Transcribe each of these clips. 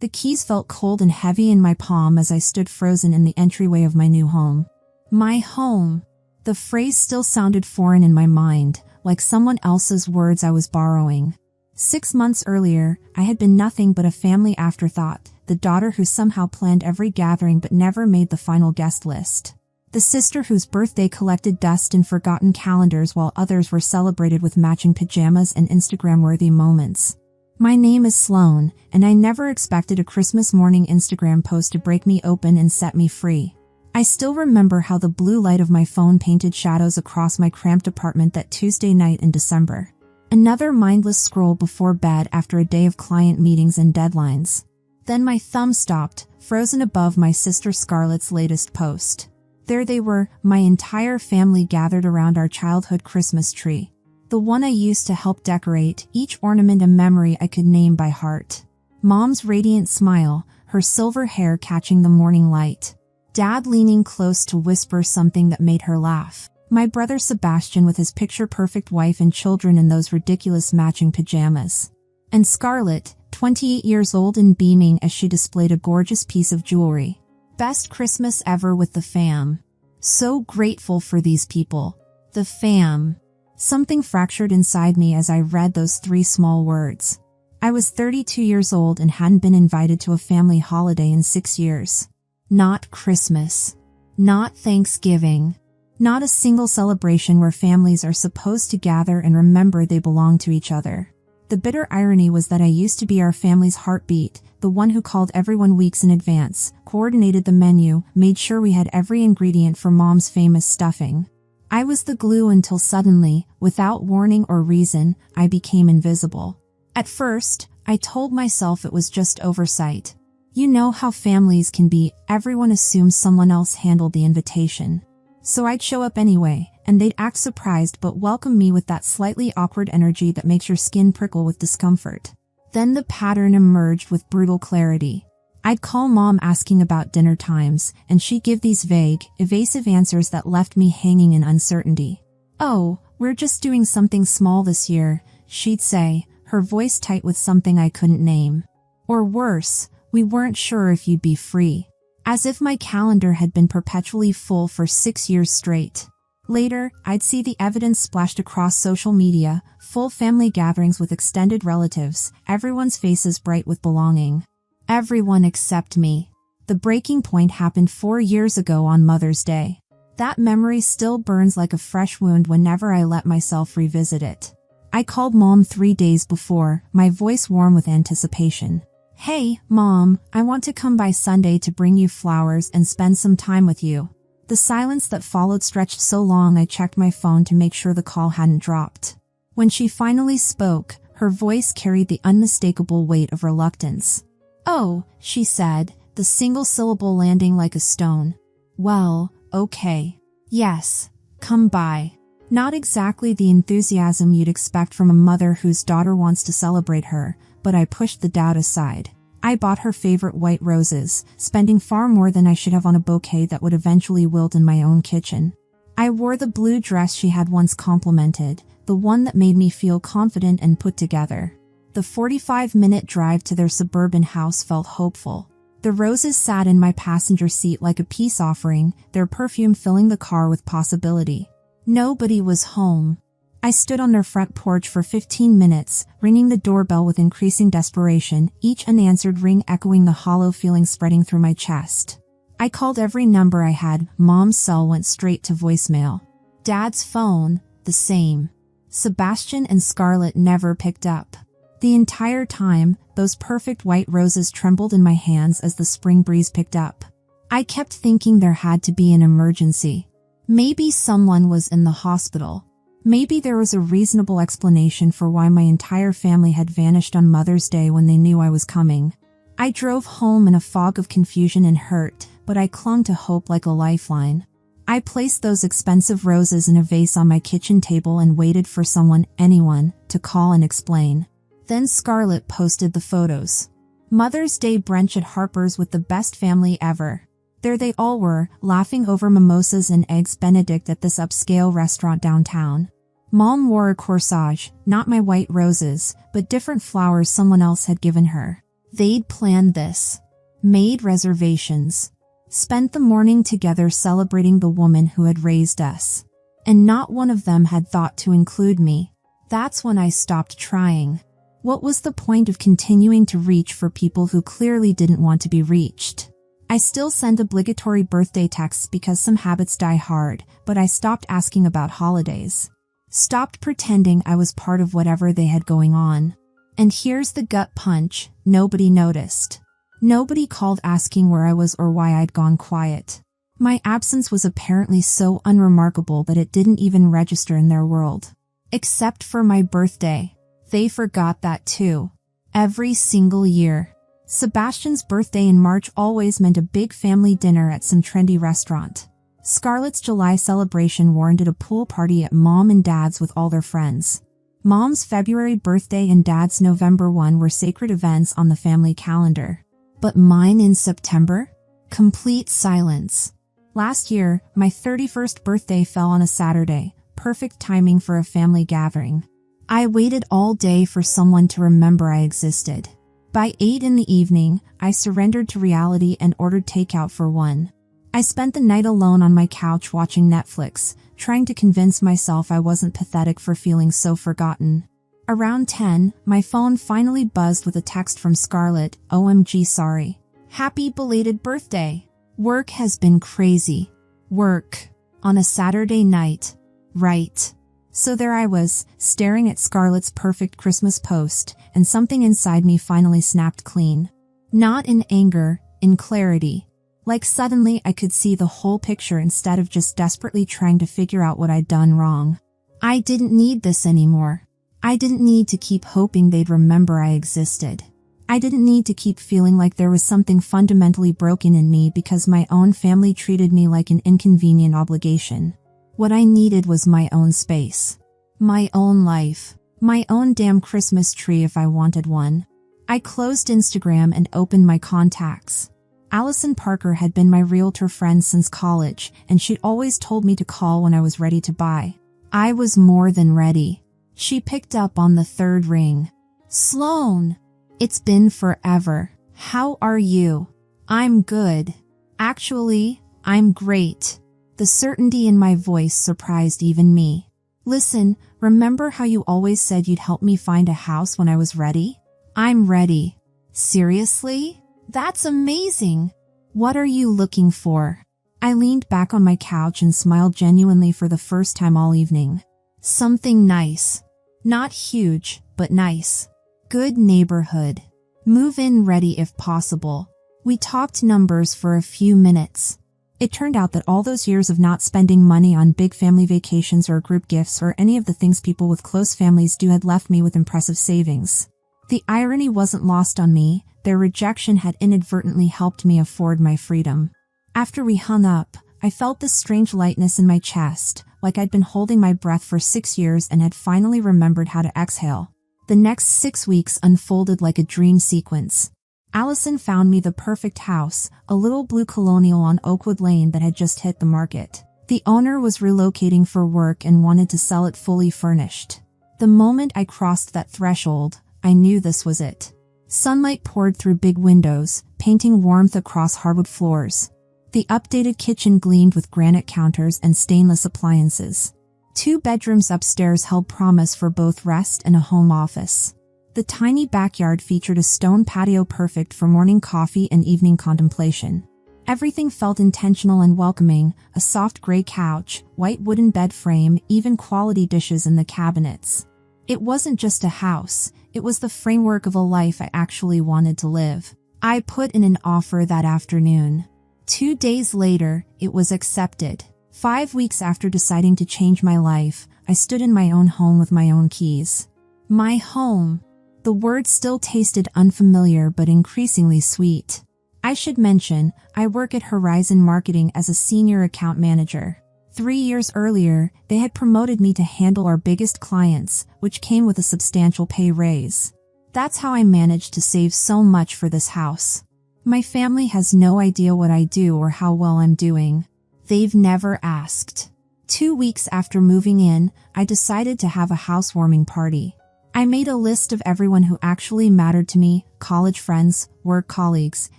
The keys felt cold and heavy in my palm as I stood frozen in the entryway of my new home. My home. The phrase still sounded foreign in my mind, like someone else's words I was borrowing. 6 months earlier, I had been nothing but a family afterthought, the daughter who somehow planned every gathering but never made the final guest list. The sister whose birthday collected dust in forgotten calendars while others were celebrated with matching pajamas and Instagram-worthy moments. My name is Sloan, and I never expected a Christmas morning Instagram post to break me open and set me free. I still remember how the blue light of my phone painted shadows across my cramped apartment that Tuesday night in December. Another mindless scroll before bed after a day of client meetings and deadlines. Then my thumb stopped, frozen above my sister Scarlett's latest post. There they were, my entire family gathered around our childhood Christmas tree. The one I used to help decorate, each ornament a memory I could name by heart. Mom's radiant smile, her silver hair catching the morning light. Dad leaning close to whisper something that made her laugh. My brother Sebastian with his picture-perfect wife and children in those ridiculous matching pajamas. And Scarlett, 28 years old and beaming as she displayed a gorgeous piece of jewelry. Best Christmas ever with the fam. So grateful for these people. The fam. Something fractured inside me as I read those 3 small words. I was 32 years old and hadn't been invited to a family holiday in 6 years. Not Christmas. Not Thanksgiving. Not a single celebration where families are supposed to gather and remember they belong to each other. The bitter irony was that I used to be our family's heartbeat, the one who called everyone weeks in advance, coordinated the menu, made sure we had every ingredient for Mom's famous stuffing. I was the glue until suddenly, without warning or reason, I became invisible. At first, I told myself it was just oversight. You know how families can be, everyone assumes someone else handled the invitation. So I'd show up anyway, and they'd act surprised but welcome me with that slightly awkward energy that makes your skin prickle with discomfort. Then the pattern emerged with brutal clarity. I'd call Mom asking about dinner times, and she'd give these vague, evasive answers that left me hanging in uncertainty. "Oh, we're just doing something small this year," she'd say, her voice tight with something I couldn't name. Or worse, "We weren't sure if you'd be free." As if my calendar had been perpetually full for 6 years straight. Later, I'd see the evidence splashed across social media, full family gatherings with extended relatives, everyone's faces bright with belonging. Everyone except me. The breaking point happened 4 years ago on Mother's Day. That memory still burns like a fresh wound whenever I let myself revisit it. I called Mom 3 days before, my voice warm with anticipation. "Hey, Mom, I want to come by Sunday to bring you flowers and spend some time with you." The silence that followed stretched so long I checked my phone to make sure the call hadn't dropped. When she finally spoke, her voice carried the unmistakable weight of reluctance. "Oh," she said, the single syllable landing like a stone. "Well, okay. Yes, come by." Not exactly the enthusiasm you'd expect from a mother whose daughter wants to celebrate her, but I pushed the doubt aside. I bought her favorite white roses, spending far more than I should have on a bouquet that would eventually wilt in my own kitchen. I wore the blue dress she had once complimented, the one that made me feel confident and put together. The 45-minute drive to their suburban house felt hopeful. The roses sat in my passenger seat like a peace offering, their perfume filling the car with possibility. Nobody was home. I stood on their front porch for 15 minutes, ringing the doorbell with increasing desperation, each unanswered ring echoing the hollow feeling spreading through my chest. I called every number I had. Mom's cell went straight to voicemail. Dad's phone, the same. Sebastian and Scarlett never picked up. The entire time, those perfect white roses trembled in my hands as the spring breeze picked up. I kept thinking there had to be an emergency. Maybe someone was in the hospital. Maybe there was a reasonable explanation for why my entire family had vanished on Mother's Day when they knew I was coming. I drove home in a fog of confusion and hurt, but I clung to hope like a lifeline. I placed those expensive roses in a vase on my kitchen table and waited for someone, anyone, to call and explain. Then Scarlett posted the photos. Mother's Day brunch at Harper's with the best family ever. There they all were, laughing over mimosas and eggs Benedict at this upscale restaurant downtown. Mom wore a corsage, not my white roses, but different flowers someone else had given her. They'd planned this, made reservations, spent the morning together celebrating the woman who had raised us. And not one of them had thought to include me. That's when I stopped trying. What was the point of continuing to reach for people who clearly didn't want to be reached? I still send obligatory birthday texts because some habits die hard, but I stopped asking about holidays. Stopped pretending I was part of whatever they had going on. And here's the gut punch: nobody noticed. Nobody called asking where I was or why I'd gone quiet. My absence was apparently so unremarkable that it didn't even register in their world. Except for my birthday. They forgot that too. Every single year. Sebastian's birthday in March always meant a big family dinner at some trendy restaurant. Scarlett's July celebration warranted a pool party at Mom and Dad's with all their friends. Mom's February birthday and Dad's November one were sacred events on the family calendar. But mine in September? Complete silence. Last year, my 31st birthday fell on a Saturday, perfect timing for a family gathering. I waited all day for someone to remember I existed. By 8 in the evening, I surrendered to reality and ordered takeout for one. I spent the night alone on my couch watching Netflix, trying to convince myself I wasn't pathetic for feeling so forgotten. Around 10, my phone finally buzzed with a text from Scarlett. OMG, sorry. Happy belated birthday. Work has been crazy. Work. On a Saturday night. Right. So there I was, staring at Scarlett's perfect Christmas post, and something inside me finally snapped clean. Not in anger, in clarity. Like suddenly I could see the whole picture instead of just desperately trying to figure out what I'd done wrong. I didn't need this anymore. I didn't need to keep hoping they'd remember I existed. I didn't need to keep feeling like there was something fundamentally broken in me because my own family treated me like an inconvenient obligation. What I needed was my own space. My own life. My own damn Christmas tree if I wanted one. I closed Instagram and opened my contacts. Allison Parker had been my realtor friend since college, and she'd always told me to call when I was ready to buy. I was more than ready. She picked up on the third ring. Sloan! It's been forever. How are you? I'm good. Actually, I'm great. The certainty in my voice surprised even me. Listen, remember how you always said you'd help me find a house when I was ready? I'm ready. Seriously? That's amazing. What are you looking for? I leaned back on my couch and smiled genuinely for the first time all evening. Something nice. Not huge, but nice. Good neighborhood. Move-in ready if possible. We talked numbers for a few minutes. It turned out that all those years of not spending money on big family vacations or group gifts or any of the things people with close families do had left me with impressive savings. The irony wasn't lost on me. Their rejection had inadvertently helped me afford my freedom. After we hung up, I felt this strange lightness in my chest, like I'd been holding my breath for 6 years and had finally remembered how to exhale. The next 6 weeks unfolded like a dream sequence. Allison found me the perfect house, a little blue colonial on Oakwood Lane that had just hit the market. The owner was relocating for work and wanted to sell it fully furnished. The moment I crossed that threshold, I knew this was it. Sunlight poured through big windows, painting warmth across hardwood floors. The updated kitchen gleamed with granite counters and stainless appliances. 2 bedrooms upstairs held promise for both rest and a home office. The tiny backyard featured a stone patio perfect for morning coffee and evening contemplation. Everything felt intentional and welcoming: a soft gray couch, white wooden bed frame, even quality dishes in the cabinets. It wasn't just a house, it was the framework of a life I actually wanted to live. I put in an offer that afternoon. 2 days later, it was accepted. 5 weeks after deciding to change my life, I stood in my own home with my own keys. My home. The word still tasted unfamiliar but increasingly sweet. I should mention, I work at Horizon Marketing as a senior account manager. 3 years earlier, they had promoted me to handle our biggest clients, which came with a substantial pay raise. That's how I managed to save so much for this house. My family has no idea what I do or how well I'm doing. They've never asked. 2 weeks after moving in, I decided to have a housewarming party. I made a list of everyone who actually mattered to me: college friends, work colleagues,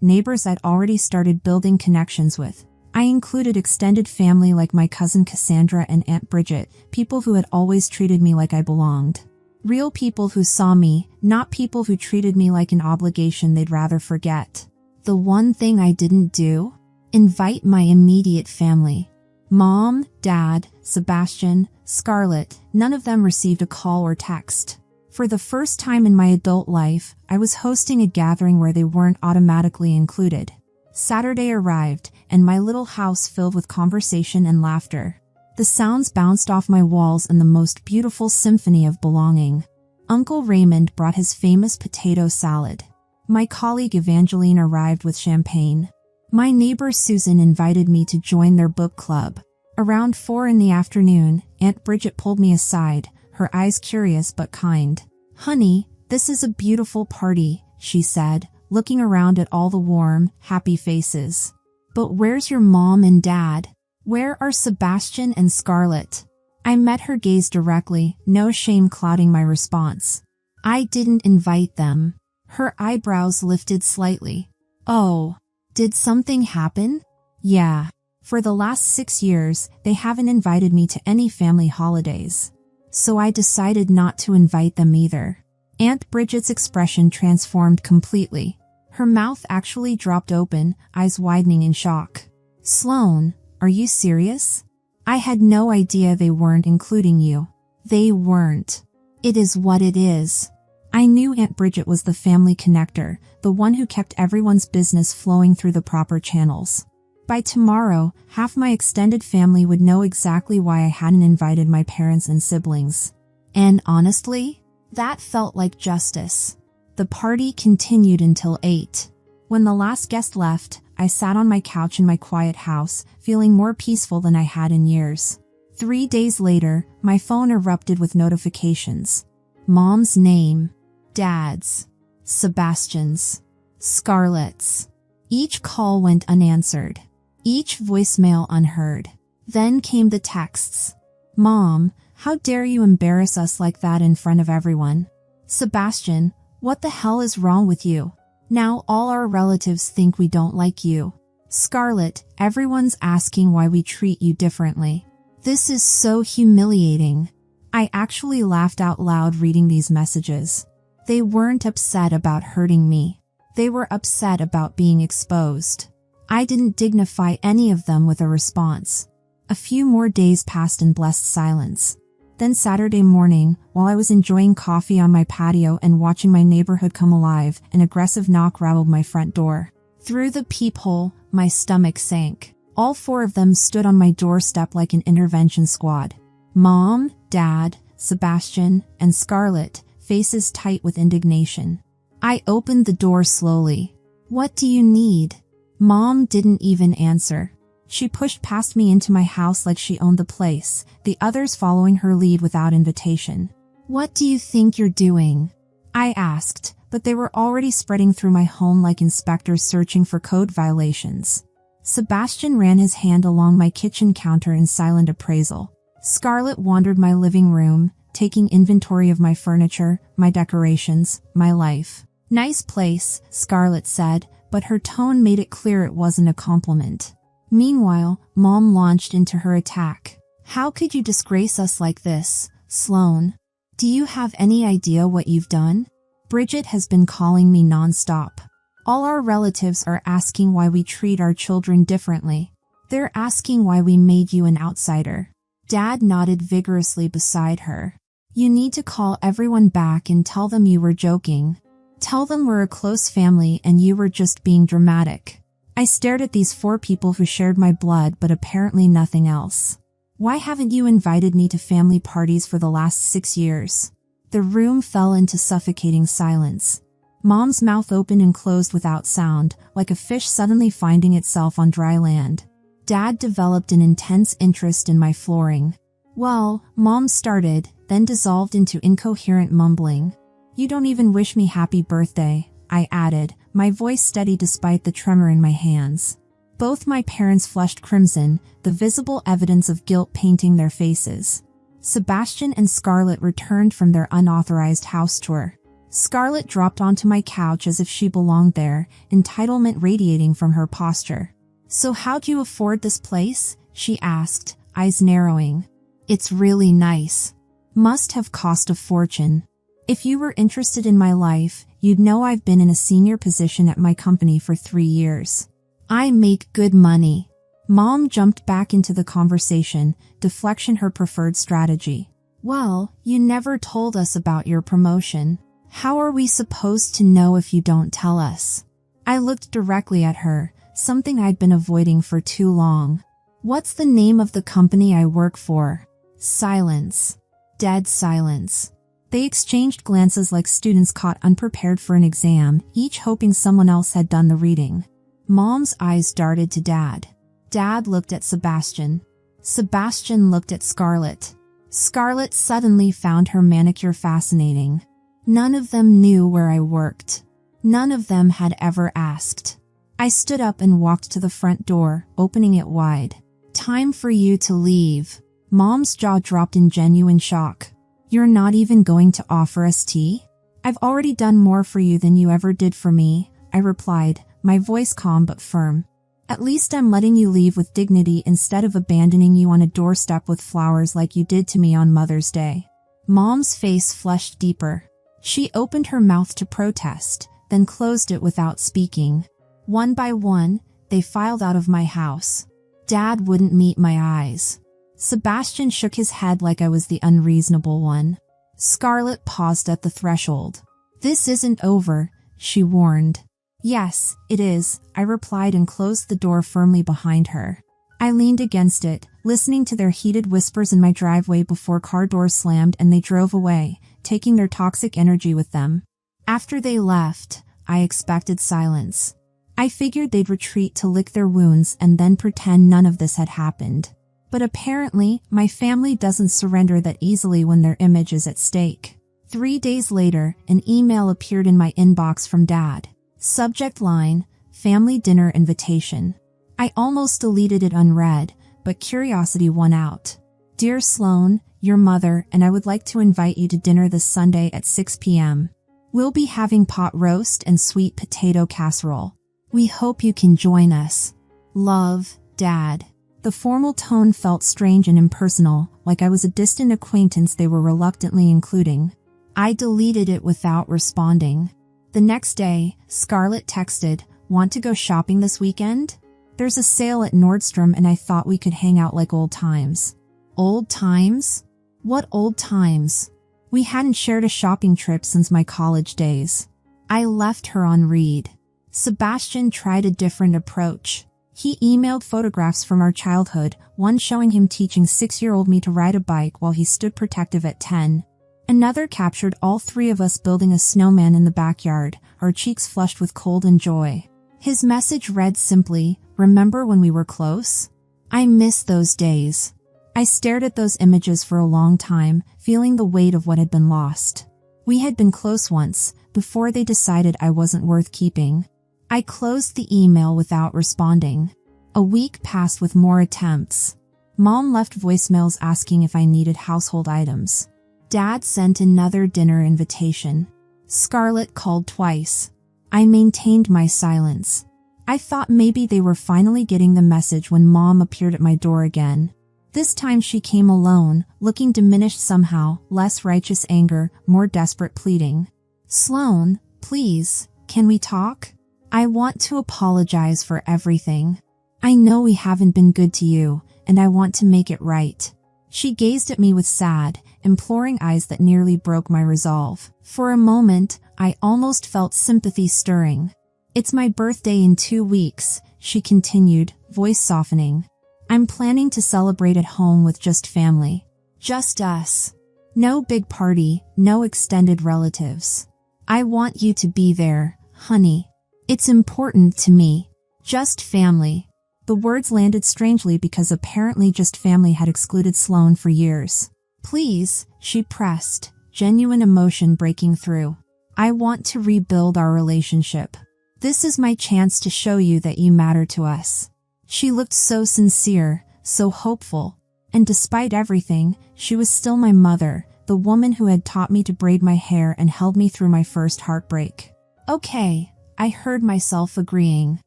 neighbors I'd already started building connections with. I included extended family like my cousin Cassandra and Aunt Bridget, people who had always treated me like I belonged. Real people who saw me, not people who treated me like an obligation they'd rather forget. The one thing I didn't do? Invite my immediate family. Mom, Dad, Sebastian, Scarlett, none of them received a call or text. For the first time in my adult life, I was hosting a gathering where they weren't automatically included. Saturday arrived, and my little house filled with conversation and laughter. The sounds bounced off my walls in the most beautiful symphony of belonging. Uncle Raymond brought his famous potato salad. My colleague Evangeline arrived with champagne. My neighbor Susan invited me to join their book club. Around 4 in the afternoon, Aunt Bridget pulled me aside, her eyes curious but kind. "Honey, this is a beautiful party," she said, looking around at all the warm, happy faces. "But where's your mom and dad? Where are Sebastian and Scarlett?" I met her gaze directly, no shame clouding my response. "I didn't invite them." Her eyebrows lifted slightly. "Oh, did something happen?" "Yeah. For the last 6 years, they haven't invited me to any family holidays. So I decided not to invite them either." Aunt Bridget's expression transformed completely. Her mouth actually dropped open, eyes widening in shock. "Sloan, are you serious? I had no idea they weren't including you." "They weren't. It is what it is." I knew Aunt Bridget was the family connector, the one who kept everyone's business flowing through the proper channels. By tomorrow, half my extended family would know exactly why I hadn't invited my parents and siblings. And honestly, that felt like justice. The party continued until 8. When the last guest left, I sat on my couch in my quiet house, feeling more peaceful than I had in years. 3 days later, my phone erupted with notifications. Mom's name, Dad's, Sebastian's, Scarlett's. Each call went unanswered. Each voicemail unheard. Then came the texts. "Mom, how dare you embarrass us like that in front of everyone?" "Sebastian, what the hell is wrong with you? Now all our relatives think we don't like you." "Scarlett, everyone's asking why we treat you differently." "This is so humiliating." I actually laughed out loud reading these messages. They weren't upset about hurting me. They were upset about being exposed. I didn't dignify any of them with a response. A few more days passed in blessed silence. Then Saturday morning, while I was enjoying coffee on my patio and watching my neighborhood come alive, an aggressive knock rattled my front door. Through the peephole, my stomach sank. All 4 of them stood on my doorstep like an intervention squad. Mom, Dad, Sebastian, and Scarlett, faces tight with indignation. I opened the door slowly. "What do you need?" Mom didn't even answer. She pushed past me into my house like she owned the place, the others following her lead without invitation. "What do you think you're doing?" I asked, but they were already spreading through my home like inspectors searching for code violations. Sebastian ran his hand along my kitchen counter in silent appraisal. Scarlett wandered my living room, taking inventory of my furniture, my decorations, my life. "Nice place," Scarlett said, but her tone made it clear it wasn't a compliment. Meanwhile, Mom launched into her attack. "How could you disgrace us like this, Sloan? Do you have any idea what you've done? Bridget has been calling me nonstop. All our relatives are asking why we treat our children differently. They're asking why we made you an outsider." Dad nodded vigorously beside her. "You need to call everyone back and tell them you were joking. Tell them we're a close family and you were just being dramatic." I stared at these 4 people who shared my blood but apparently nothing else. "Why haven't you invited me to family parties for the last 6 years?" The room fell into suffocating silence. Mom's mouth opened and closed without sound, like a fish suddenly finding itself on dry land. Dad developed an intense interest in my flooring. "Well," Mom started, then dissolved into incoherent mumbling. "You don't even wish me happy birthday," I added, my voice steady despite the tremor in my hands. Both my parents flushed crimson, the visible evidence of guilt painting their faces. Sebastian and Scarlett returned from their unauthorized house tour. Scarlett dropped onto my couch as if she belonged there, entitlement radiating from her posture. "So how'd you afford this place?" she asked, eyes narrowing. "It's really nice. Must have cost a fortune. If you were interested in my life, you'd know I've been in a senior position at my company for 3 years. I make good money." Mom jumped back into the conversation, deflection her preferred strategy. "Well, you never told us about your promotion. How are we supposed to know if you don't tell us?" I looked directly at her, something I'd been avoiding for too long. "What's the name of the company I work for?" Silence. Dead silence. They exchanged glances like students caught unprepared for an exam, each hoping someone else had done the reading. Mom's eyes darted to Dad. Dad looked at Sebastian. Sebastian looked at Scarlett. Scarlett suddenly found her manicure fascinating. None of them knew where I worked. None of them had ever asked. I stood up and walked to the front door, opening it wide. "Time for you to leave." Mom's jaw dropped in genuine shock. "You're not even going to offer us tea?" "I've already done more for you than you ever did for me," I replied, my voice calm but firm. "At least I'm letting you leave with dignity instead of abandoning you on a doorstep with flowers like you did to me on Mother's Day." Mom's face flushed deeper. She opened her mouth to protest, then closed it without speaking. One by one, they filed out of my house. Dad wouldn't meet my eyes. Sebastian shook his head like I was the unreasonable one. Scarlett paused at the threshold. "This isn't over," she warned. "Yes, it is," I replied and closed the door firmly behind her. I leaned against it, listening to their heated whispers in my driveway before car doors slammed and they drove away, taking their toxic energy with them. After they left, I expected silence. I figured they'd retreat to lick their wounds and then pretend none of this had happened. But apparently, my family doesn't surrender that easily when their image is at stake. 3 days later, an email appeared in my inbox from Dad. Subject line, "Family dinner invitation." I almost deleted it unread, but curiosity won out. "Dear Sloan, your mother and I would like to invite you to dinner this Sunday at 6 p.m. We'll be having pot roast and sweet potato casserole. We hope you can join us. Love, Dad." The formal tone felt strange and impersonal, like I was a distant acquaintance they were reluctantly including. I deleted it without responding. The next day, Scarlett texted, "Want to go shopping this weekend? There's a sale at Nordstrom and I thought we could hang out like old times." Old times? What old times? We hadn't shared a shopping trip since my college days. I left her on read. Sebastian tried a different approach. He emailed photographs from our childhood, one showing him teaching 6-year-old me to ride a bike while he stood protective at 10. Another captured all 3 of us building a snowman in the backyard, our cheeks flushed with cold and joy. His message read simply, "Remember when we were close?" I miss those days. I stared at those images for a long time, feeling the weight of what had been lost. We had been close once, before they decided I wasn't worth keeping. I closed the email without responding. A week passed with more attempts. Mom left voicemails asking if I needed household items. Dad sent another dinner invitation. Scarlett called twice. I maintained my silence. I thought maybe they were finally getting the message when Mom appeared at my door again. This time she came alone, looking diminished somehow, less righteous anger, more desperate pleading. "Sloan, please, can we talk? I want to apologize for everything. I know we haven't been good to you, and I want to make it right." She gazed at me with sad, imploring eyes that nearly broke my resolve. For a moment, I almost felt sympathy stirring. "It's my birthday in 2 weeks, she continued, voice softening. "I'm planning to celebrate at home with just family. Just us. No big party, no extended relatives. I want you to be there, honey. It's important to me. Just family." The words landed strangely because apparently just family had excluded Sloan for years. "Please," she pressed, genuine emotion breaking through. "I want to rebuild our relationship. This is my chance to show you that you matter to us." She looked so sincere, so hopeful. And despite everything, she was still my mother, the woman who had taught me to braid my hair and held me through my first heartbreak. Okay, I heard myself agreeing.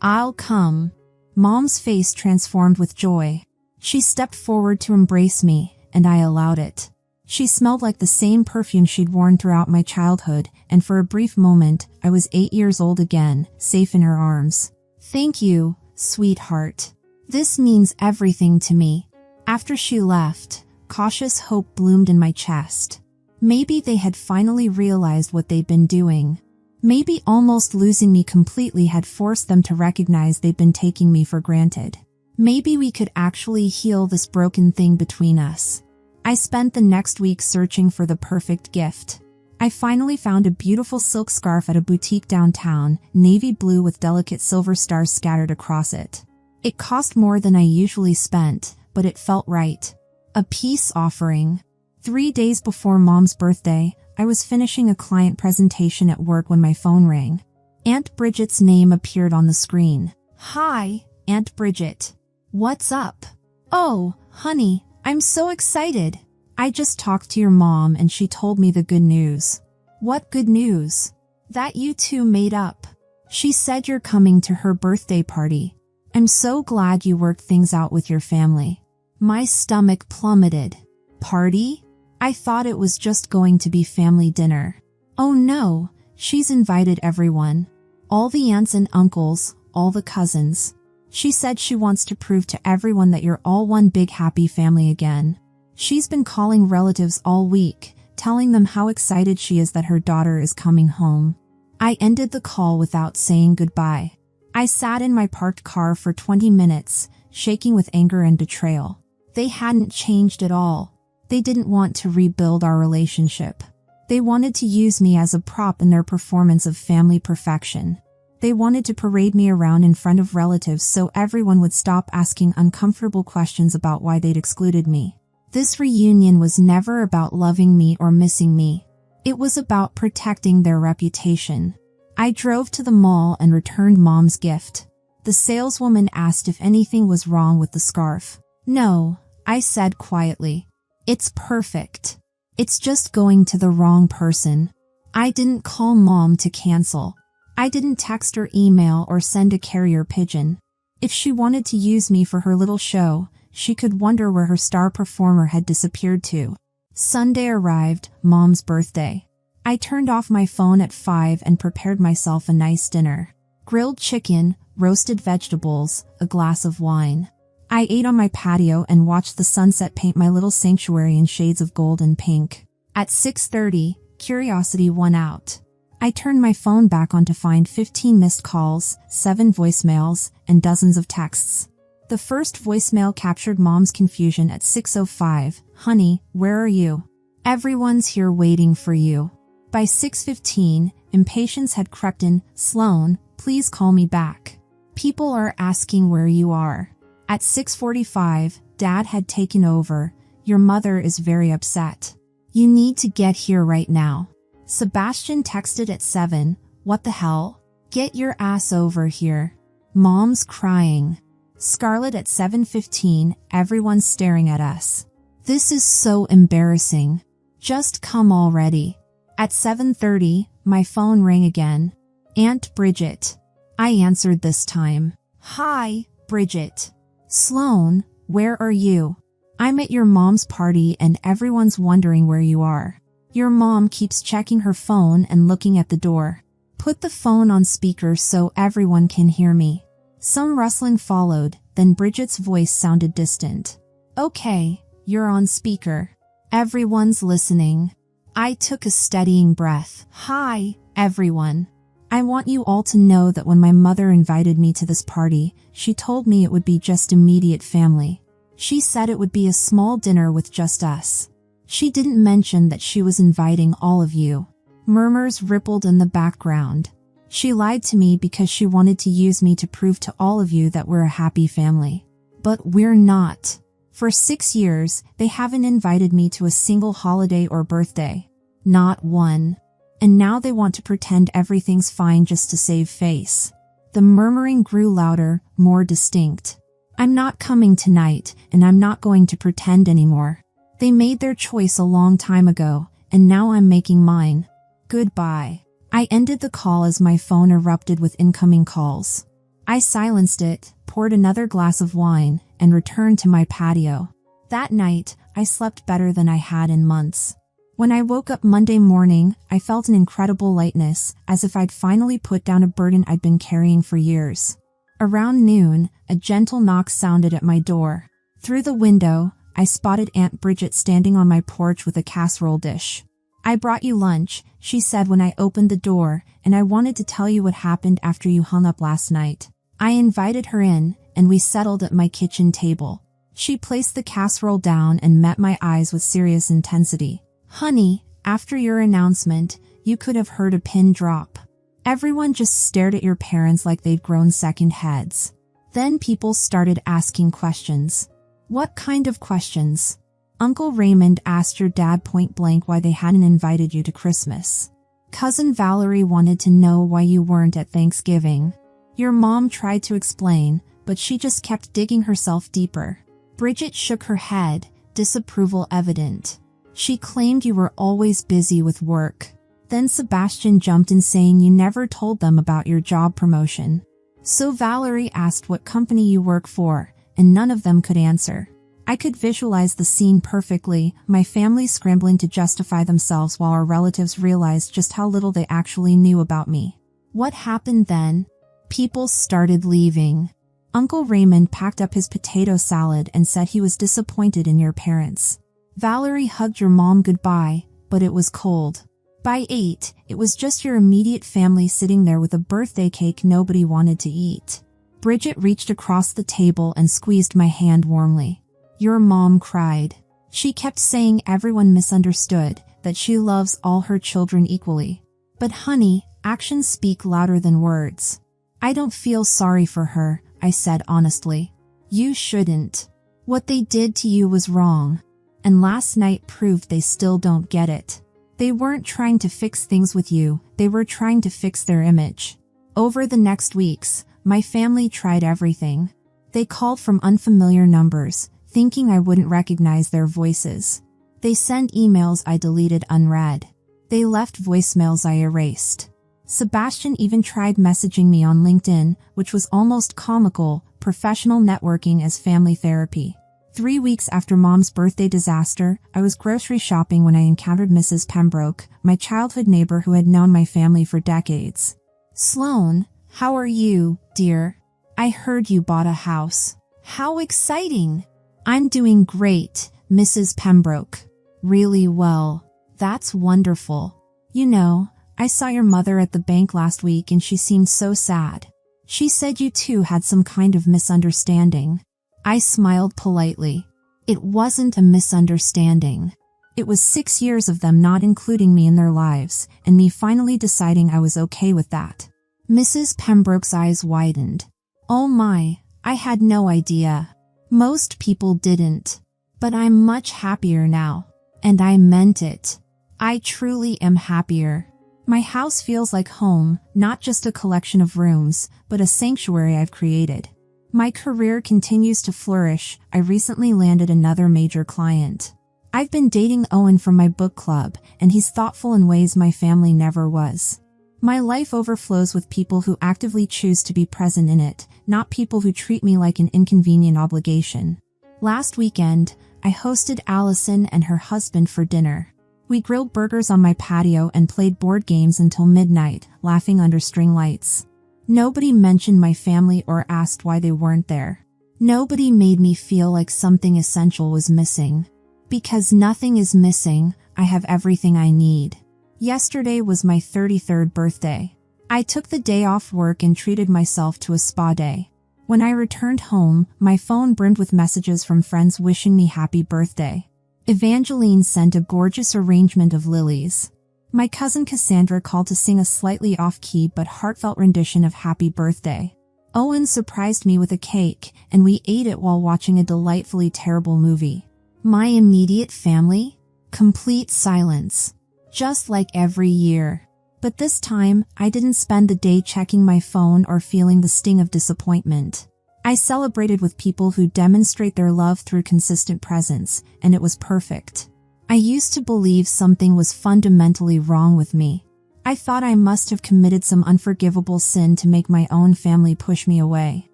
I'll come. Mom's face transformed with joy. She stepped forward to embrace me, and I allowed it. She smelled like the same perfume she'd worn throughout my childhood, and for a brief moment, I was 8 years old again, safe in her arms. Thank you, sweetheart. This means everything to me. After she left, cautious hope bloomed in my chest. Maybe they had finally realized what they'd been doing. Maybe almost losing me completely had forced them to recognize they'd been taking me for granted. Maybe we could actually heal this broken thing between us. I spent the next week searching for the perfect gift. I finally found a beautiful silk scarf at a boutique downtown, navy blue with delicate silver stars scattered across it. It cost more than I usually spent, but it felt right. A peace offering. 3 days before Mom's birthday, I was finishing a client presentation at work when my phone rang. Aunt Bridget's name appeared on the screen. Hi, Aunt Bridget. What's up? Oh, honey, I'm so excited. I just talked to your mom and she told me the good news. What good news? That you two made up. She said you're coming to her birthday party. I'm so glad you worked things out with your family. My stomach plummeted. Party? I thought it was just going to be family dinner. Oh no, she's invited everyone. All the aunts and uncles, all the cousins. She said she wants to prove to everyone that you're all one big happy family again. She's been calling relatives all week, telling them how excited she is that her daughter is coming home. I ended the call without saying goodbye. I sat in my parked car for 20 minutes, shaking with anger and betrayal. They hadn't changed at all. They didn't want to rebuild our relationship. They wanted to use me as a prop in their performance of family perfection. They wanted to parade me around in front of relatives so everyone would stop asking uncomfortable questions about why they'd excluded me. This reunion was never about loving me or missing me. It was about protecting their reputation. I drove to the mall and returned Mom's gift. The saleswoman asked if anything was wrong with the scarf. No, I said quietly. It's perfect. It's just going to the wrong person. I didn't call Mom to cancel. I didn't text or email or send a carrier pigeon. If she wanted to use me for her little show, she could wonder where her star performer had disappeared to. Sunday arrived, Mom's birthday. I turned off my phone at 5 and prepared myself a nice dinner. Grilled chicken, roasted vegetables, a glass of wine. I ate on my patio and watched the sunset paint my little sanctuary in shades of gold and pink. At 6:30, curiosity won out. I turned my phone back on to find 15 missed calls, 7 voicemails, and dozens of texts. The first voicemail captured Mom's confusion at 6:05. Honey, where are you? Everyone's here waiting for you. By 6:15, impatience had crept in. Sloan, please call me back. People are asking where you are. At 6:45, Dad had taken over. Your mother is very upset. You need to get here right now. Sebastian texted at 7. What the hell? Get your ass over here. Mom's crying. Scarlett at 7:15, everyone's staring at us. This is so embarrassing. Just come already. At 7:30, my phone rang again. Aunt Bridget. I answered this time. Hi, Bridget. Sloan, where are you? I'm at your mom's party and everyone's wondering where you are. Your mom keeps checking her phone and looking at the door. Put the phone on speaker so everyone can hear me. Some rustling followed, then Bridget's voice sounded distant. Okay, you're on speaker. Everyone's listening. I took a steadying breath. Hi, everyone. I want you all to know that when my mother invited me to this party, she told me it would be just immediate family. She said it would be a small dinner with just us. She didn't mention that she was inviting all of you. Murmurs rippled in the background. She lied to me because she wanted to use me to prove to all of you that we're a happy family. But we're not. For 6 years, they haven't invited me to a single holiday or birthday. Not one. And now they want to pretend everything's fine just to save face. The murmuring grew louder, more distinct. I'm not coming tonight, and I'm not going to pretend anymore. They made their choice a long time ago, and now I'm making mine. Goodbye. I ended the call as my phone erupted with incoming calls. I silenced it, poured another glass of wine, and returned to my patio. That night, I slept better than I had in months. When I woke up Monday morning, I felt an incredible lightness, as if I'd finally put down a burden I'd been carrying for years. Around noon, a gentle knock sounded at my door. Through the window, I spotted Aunt Bridget standing on my porch with a casserole dish. "I brought you lunch," she said when I opened the door, "and I wanted to tell you what happened after you hung up last night." I invited her in, and we settled at my kitchen table. She placed the casserole down and met my eyes with serious intensity. "Honey, after your announcement, you could have heard a pin drop. Everyone just stared at your parents like they'd grown second heads. Then people started asking questions." "What kind of questions?" "Uncle Raymond asked your dad point blank why they hadn't invited you to Christmas. Cousin Valerie wanted to know why you weren't at Thanksgiving. Your mom tried to explain, but she just kept digging herself deeper." Bridget shook her head, disapproval evident. "She claimed you were always busy with work. Then Sebastian jumped in saying you never told them about your job promotion. So Valerie asked what company you work for, and none of them could answer." I could visualize the scene perfectly, my family scrambling to justify themselves while our relatives realized just how little they actually knew about me. What happened then? People started leaving. Uncle Raymond packed up his potato salad and said he was disappointed in your parents. Valerie hugged your mom goodbye, but it was cold. By 8, it was just your immediate family sitting there with a birthday cake nobody wanted to eat. Bridget reached across the table and squeezed my hand warmly. Your mom cried. She kept saying everyone misunderstood, that she loves all her children equally. But honey, actions speak louder than words. I don't feel sorry for her, I said honestly. You shouldn't. What they did to you was wrong. And last night proved they still don't get it. They weren't trying to fix things with you, they were trying to fix their image. Over the next weeks, my family tried everything. They called from unfamiliar numbers, thinking I wouldn't recognize their voices. They sent emails I deleted unread. They left voicemails I erased. Sebastian even tried messaging me on LinkedIn, which was almost comical, professional networking as family therapy. 3 weeks after Mom's birthday disaster, I was grocery shopping when I encountered Mrs. Pembroke, my childhood neighbor who had known my family for decades. Sloan, how are you, dear? I heard you bought a house. How exciting! I'm doing great, Mrs. Pembroke. Really well. That's wonderful. You know, I saw your mother at the bank last week and she seemed so sad. She said you two had some kind of misunderstanding. I smiled politely. It wasn't a misunderstanding. It was 6 years of them not including me in their lives, and me finally deciding I was okay with that. Mrs. Pembroke's eyes widened. Oh my, I had no idea. Most people didn't. But I'm much happier now. And I meant it. I truly am happier. My house feels like home, not just a collection of rooms, but a sanctuary I've created. My career continues to flourish. I recently landed another major client. I've been dating Owen from my book club, and he's thoughtful in ways my family never was. My life overflows with people who actively choose to be present in it, not people who treat me like an inconvenient obligation. Last weekend, I hosted Allison and her husband for dinner. We grilled burgers on my patio and played board games until midnight, laughing under string lights. Nobody mentioned my family or asked why they weren't there. Nobody made me feel like something essential was missing. Because nothing is missing, I have everything I need. Yesterday was my 33rd birthday. I took the day off work and treated myself to a spa day. When I returned home, my phone brimmed with messages from friends wishing me happy birthday. Evangeline sent a gorgeous arrangement of lilies. My cousin Cassandra called to sing a slightly off-key but heartfelt rendition of Happy Birthday. Owen surprised me with a cake, and we ate it while watching a delightfully terrible movie. My immediate family? Complete silence. Just like every year. But this time, I didn't spend the day checking my phone or feeling the sting of disappointment. I celebrated with people who demonstrate their love through consistent presence, and it was perfect. I used to believe something was fundamentally wrong with me. I thought I must have committed some unforgivable sin to make my own family push me away.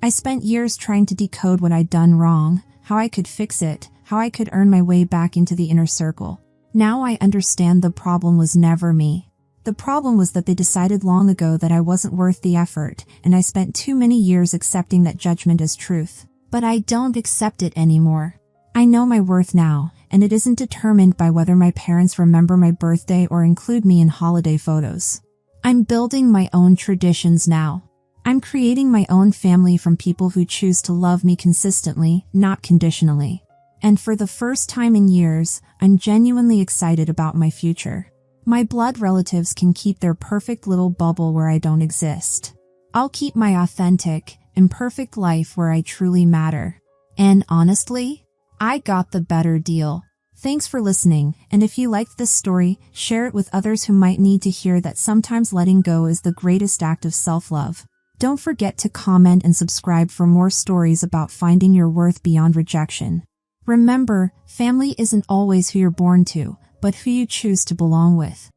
I spent years trying to decode what I'd done wrong, how I could fix it, how I could earn my way back into the inner circle. Now I understand the problem was never me. The problem was that they decided long ago that I wasn't worth the effort, and I spent too many years accepting that judgment as truth. But I don't accept it anymore. I know my worth now, and it isn't determined by whether my parents remember my birthday or include me in holiday photos. I'm building my own traditions now. I'm creating my own family from people who choose to love me consistently, not conditionally. And for the first time in years, I'm genuinely excited about my future. My blood relatives can keep their perfect little bubble where I don't exist. I'll keep my authentic, imperfect life where I truly matter. And honestly, I got the better deal. Thanks for listening, and if you liked this story, share it with others who might need to hear that sometimes letting go is the greatest act of self-love. Don't forget to comment and subscribe for more stories about finding your worth beyond rejection. Remember, family isn't always who you're born to, but who you choose to belong with.